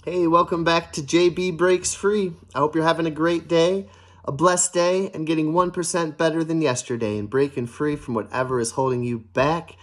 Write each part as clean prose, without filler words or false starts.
Hey, welcome back to JB Breaks Free. I hope you're having a great day, a blessed day, and getting 1% better than yesterday and breaking free from whatever is holding you back.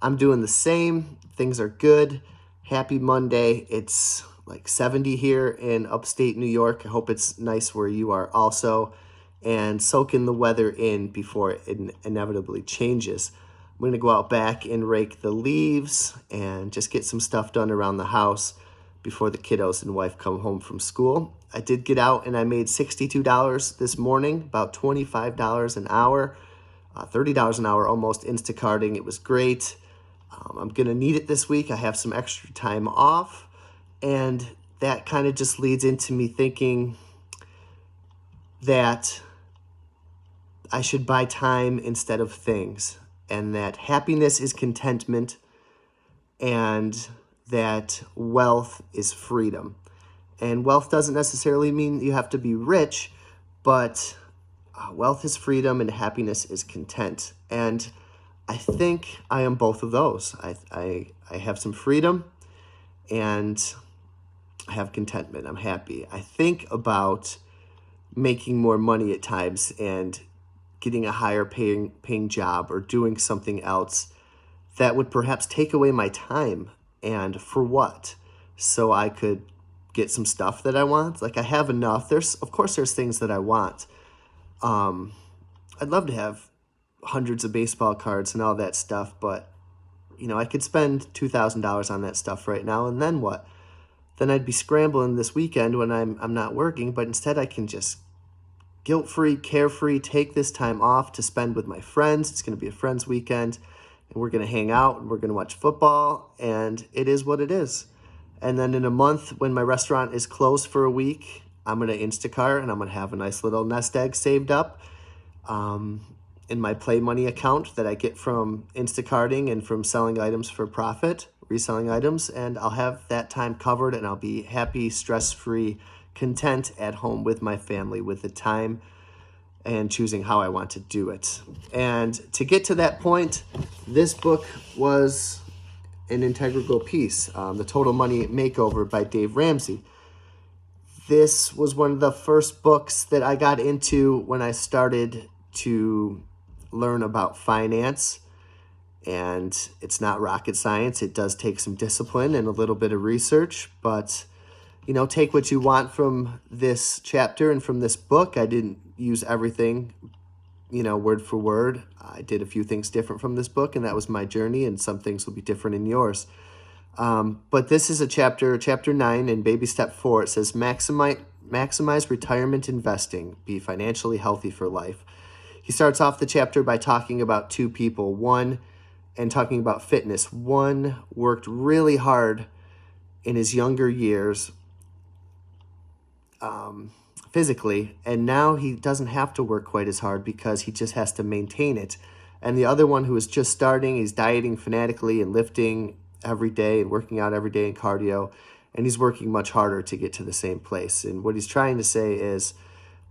I'm doing the same. Things are good. Happy Monday. It's like 70 here in upstate New York. I hope it's nice where you are also. And soaking the weather in before it inevitably changes. I'm going to go out back and rake the leaves and just get some stuff done around the house before the kiddos and wife come home from school. I did get out and I made $62 this morning, about $25 an hour, $30 an hour almost Instacarting. It was great. I'm going to need it this week. I have some extra time off, and that kind of just leads into me thinking that I should buy time instead of things, and that happiness is contentment, and that wealth is freedom. And wealth doesn't necessarily mean you have to be rich, but wealth is freedom and happiness is content. And I think I am both of those. I have some freedom and I have contentment. I'm happy. I think about making more money at times and getting a higher paying job or doing something else that would perhaps take away my time. And for what? So I could get some stuff that I want. Like, I have enough. Of course there's things that I want. I'd love to have hundreds of baseball cards and all that stuff, but I could spend $2,000 on that stuff right now, and then what? Then I'd be scrambling this weekend when I'm not working, but instead I can just guilt-free, carefree, take this time off to spend with my friends. It's going to be a friends weekend. And we're going to hang out and we're going to watch football, and it is what it is. And then in a month, when my restaurant is closed for a week, I'm going to Instacart and I'm going to have a nice little nest egg saved up in my Play Money account that I get from Instacarting and from selling items for profit, reselling items, and I'll have that time covered, and I'll be happy, stress-free, content at home with my family with the time and choosing how I want to do it. And to get to that point, this book was an integral piece, The Total Money Makeover by Dave Ramsey. This was one of the first books that I got into when I started to learn about finance. And it's not rocket science. It does take some discipline and a little bit of research, but take what you want from this chapter and from this book. I didn't use everything, word for word. I did a few things different from this book, and that was my journey, and some things will be different in yours. But this is chapter 9, in baby step 4. It says, maximize retirement investing, be financially healthy for life. He starts off the chapter by talking about two people. And talking about fitness. One worked really hard in his younger years, physically, and now he doesn't have to work quite as hard because he just has to maintain it. And the other one, who is just starting, he's dieting fanatically and lifting every day and working out every day in cardio, and he's working much harder to get to the same place. And what he's trying to say is,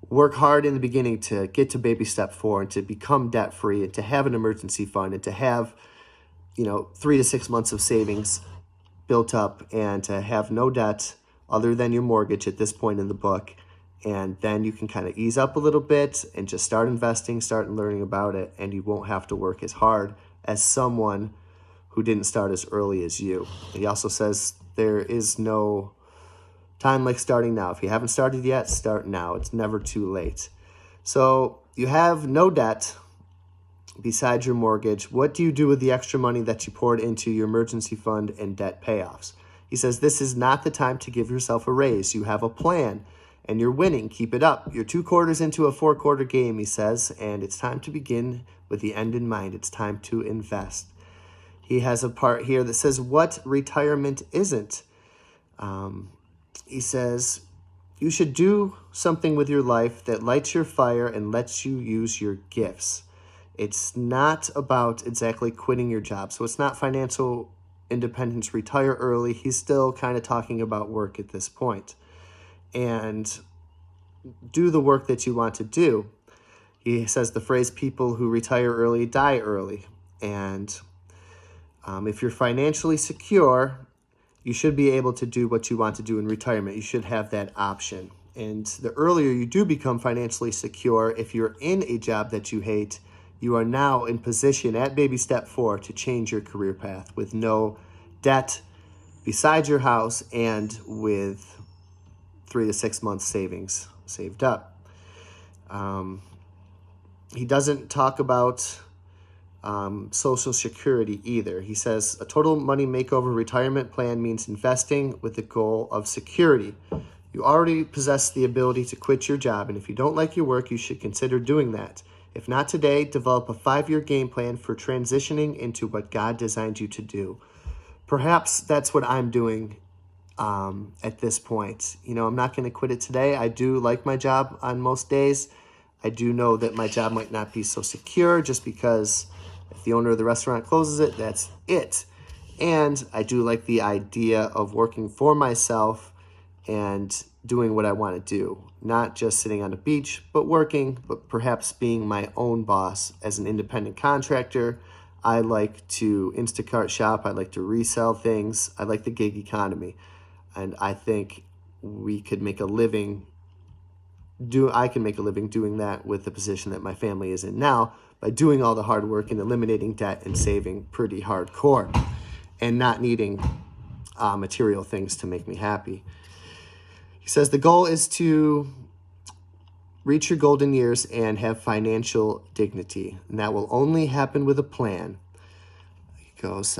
work hard in the beginning to get to baby step 4 and to become debt free and to have an emergency fund and to have 3 to 6 months of savings built up and to have no debt other than your mortgage at this point in the book. And then you can kind of ease up a little bit and just start investing, start learning about it, and you won't have to work as hard as someone who didn't start as early as you. He also says there is no time like starting now. If you haven't started yet, start now. It's never too late. So you have no debt besides your mortgage. What do you do with the extra money that you poured into your emergency fund and debt payoffs? He says, this is not the time to give yourself a raise. You have a plan and you're winning. Keep it up. You're 2 quarters into a 4-quarter game, he says, and it's time to begin with the end in mind. It's time to invest. He has a part here that says what retirement isn't. He says, you should do something with your life that lights your fire and lets you use your gifts. It's not about exactly quitting your job. So it's not financial independence, retire early. He's still kind of talking about work at this point. And do the work that you want to do. He says the phrase, people who retire early die early. And if you're financially secure, you should be able to do what you want to do in retirement. You should have that option. And the earlier you do become financially secure, if you're in a job that you hate, you are now in position at baby step 4 to change your career path with no debt besides your house and with 3 to 6 months savings saved up. He doesn't talk about Social Security either. He says a total money makeover retirement plan means investing with the goal of security. You already possess the ability to quit your job, and if you don't like your work, you should consider doing that. If not today, develop a 5-year game plan for transitioning into what God designed you to do. Perhaps that's what I'm doing at this point. I'm not going to quit it today. I do like my job on most days. I do know that my job might not be so secure just because if the owner of the restaurant closes it, that's it. And I do like the idea of working for myself and doing what I want to do. Not just sitting on a beach, but working, but perhaps being my own boss as an independent contractor. I like to Instacart shop. I like to resell things. I like the gig economy. And I think we could make a living. I can make a living doing that with the position that my family is in now by doing all the hard work and eliminating debt and saving pretty hardcore and not needing material things to make me happy. He says the goal is to reach your golden years and have financial dignity, and that will only happen with a plan. He goes,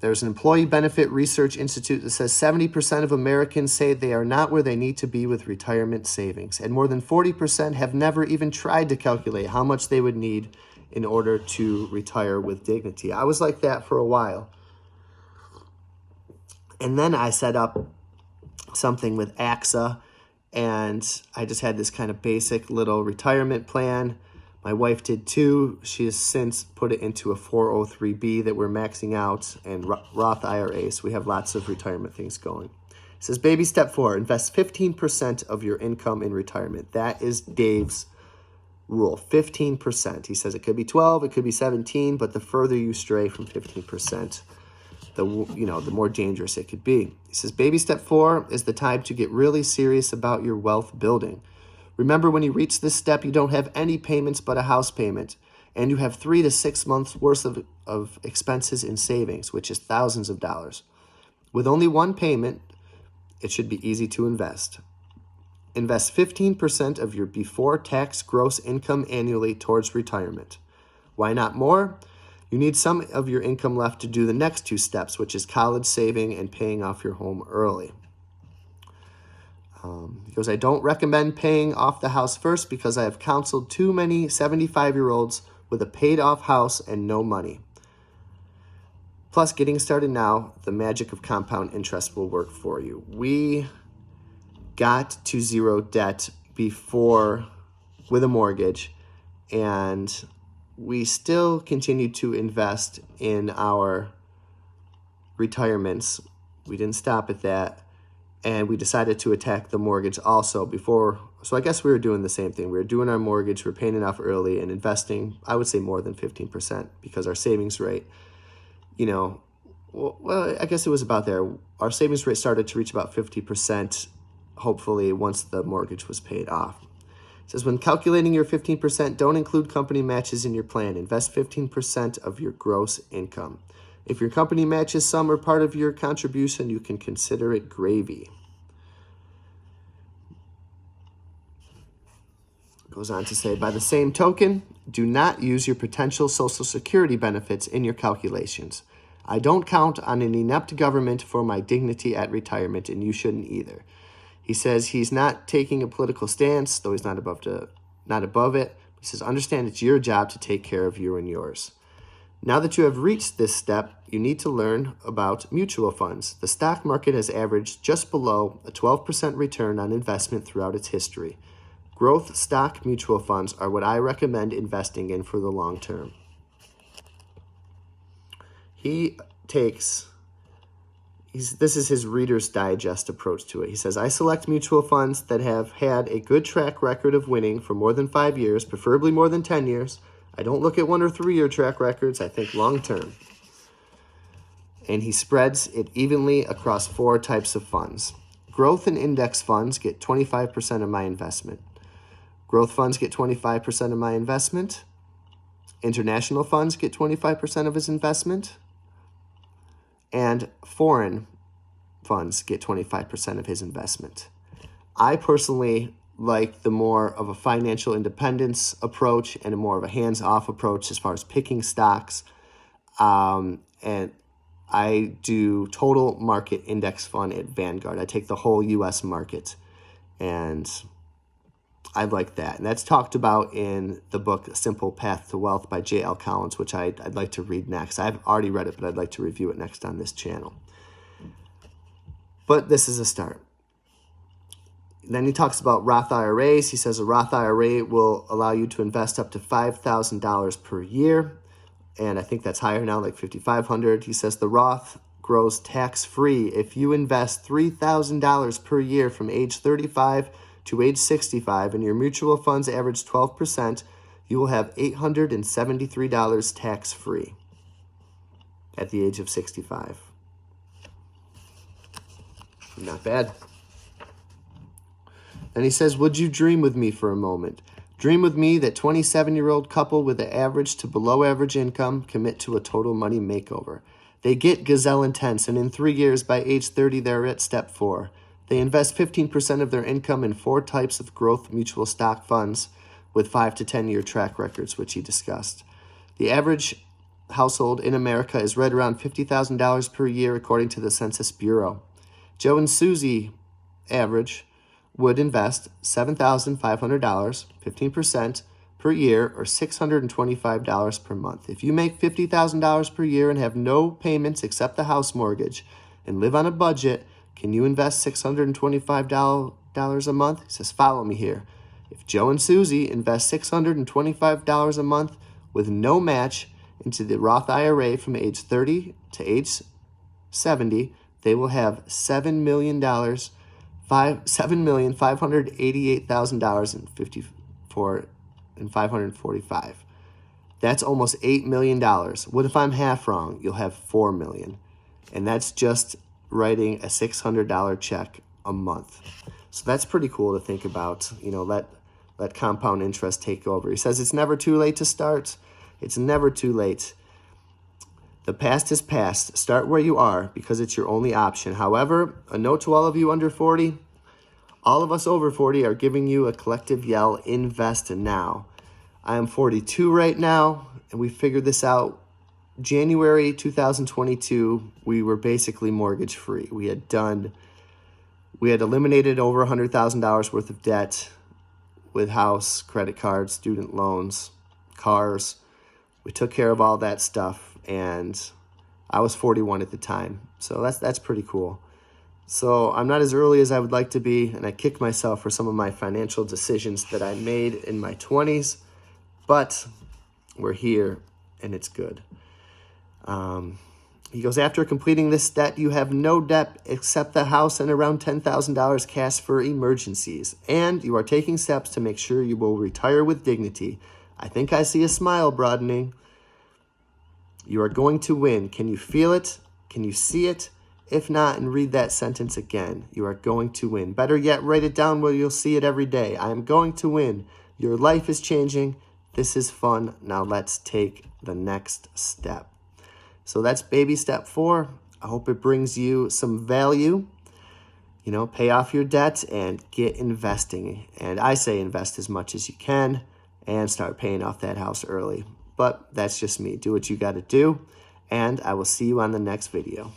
there's an employee benefit research institute that says 70% of Americans say they are not where they need to be with retirement savings, and more than 40% have never even tried to calculate how much they would need in order to retire with dignity. I was like that for a while. And then I set up something with AXA, and I just had this kind of basic little retirement plan. My wife did too. She has since put it into a 403B that we're maxing out, and Roth IRA, so we have lots of retirement things going. It says baby step 4, invest 15% of your income in retirement. That is Dave's rule, 15%. He says it could be 12, it could be 17, but the further you stray from 15%, the more dangerous it could be. He says baby step 4 is the time to get really serious about your wealth building. Remember, when you reach this step, you don't have any payments but a house payment, and you have 3 to 6 months worth of expenses in savings, which is thousands of dollars. With only one payment, it should be easy to invest. Invest 15% of your before-tax gross income annually towards retirement. Why not more? You need some of your income left to do the next 2 steps, which is college saving and paying off your home early. He goes, I don't recommend paying off the house first because I have counseled too many 75-year-olds with a paid-off house and no money. Plus, getting started now, the magic of compound interest will work for you. We got to zero debt before with a mortgage, and we still continue to invest in our retirements. We didn't stop at that. And we decided to attack the mortgage also before. So I guess we were doing the same thing. We were doing our mortgage, we were paying it off early and investing, I would say more than 15%, because our savings rate, well, I guess it was about there. Our savings rate started to reach about 50%, hopefully, once the mortgage was paid off. It says, when calculating your 15%, don't include company matches in your plan. Invest 15% of your gross income. If your company matches some or part of your contribution, you can consider it gravy. Goes on to say, by the same token, do not use your potential Social Security benefits in your calculations. I don't count on an inept government for my dignity at retirement, and you shouldn't either. He says he's not taking a political stance, though he's not above it. He says, understand it's your job to take care of you and yours. Now that you have reached this step, you need to learn about mutual funds. The stock market has averaged just below a 12% return on investment throughout its history. Growth stock mutual funds are what I recommend investing in for the long term. This is his Reader's Digest approach to it. He says, I select mutual funds that have had a good track record of winning for more than 5 years, preferably more than 10 years. I don't look at 1 or 3 year track records. I think long term. and he spreads it evenly across 4 types of funds. Growth and index funds get 25% of my investment. Growth funds get 25% of my investment. International funds get 25% of his investment. And foreign funds get 25% of his investment. I personally like the more of a financial independence approach and a more of a hands-off approach as far as picking stocks. And I do total market index fund at Vanguard. I take the whole U.S. market, and I like that. And that's talked about in the book Simple Path to Wealth by J.L. Collins, which I'd like to read next. I've already read it, but I'd like to review it next on this channel. But this is a start. Then he talks about Roth IRAs. He says a Roth IRA will allow you to invest up to $5,000 per year. And I think that's higher now, like $5,500. He says the Roth grows tax-free. If you invest $3,000 per year from age 35 to age 65 and your mutual funds average 12%, you will have $873 tax-free at the age of 65. Not bad. And he says, would you dream with me for a moment? Dream with me that 27-year-old couple with an average to below average income commit to a total money makeover. They get gazelle intense, and in 3 years, by age 30, they're at step 4. They invest 15% of their income in 4 types of growth mutual stock funds with 5 to 10-year track records, which he discussed. The average household in America is right around $50,000 per year, according to the Census Bureau. Joe and Susie average would invest $7,500, 15% per year, or $625 per month. If you make $50,000 per year and have no payments except the house mortgage and live on a budget, can you invest $625 a month? He says, follow me here. If Joe and Susie invest $625 a month with no match into the Roth IRA from age 30 to age 70, they will have $7,588,054 That's almost $8 million. What if I'm half wrong? You'll have $4 million. And that's just writing a $600 check a month. So that's pretty cool to think about. Let compound interest take over. He says it's never too late to start. It's never too late. The past is past. Start where you are because it's your only option. However, a note to all of you under 40, all of us over 40 are giving you a collective yell, invest now. I am 42 right now, and we figured this out. January 2022, we were basically mortgage free. We had eliminated over $100,000 worth of debt with house, credit cards, student loans, cars. We took care of all that stuff, and I was 41 at the time. So that's pretty cool. So I'm not as early as I would like to be, and I kick myself for some of my financial decisions that I made in my 20s, but we're here, and it's good. He goes, after completing this debt, you have no debt except the house and around $10,000 cash for emergencies, and you are taking steps to make sure you will retire with dignity. I think I see a smile broadening. You are going to win. Can you feel it? Can you see it? If not, and read that sentence again. You are going to win. Better yet, write it down where you'll see it every day. I am going to win. Your life is changing. This is fun. Now let's take the next step. So that's baby step 4. I hope it brings you some value. Pay off your debt and get investing. And I say invest as much as you can and start paying off that house early. But that's just me. Do what you got to do. And I will see you on the next video.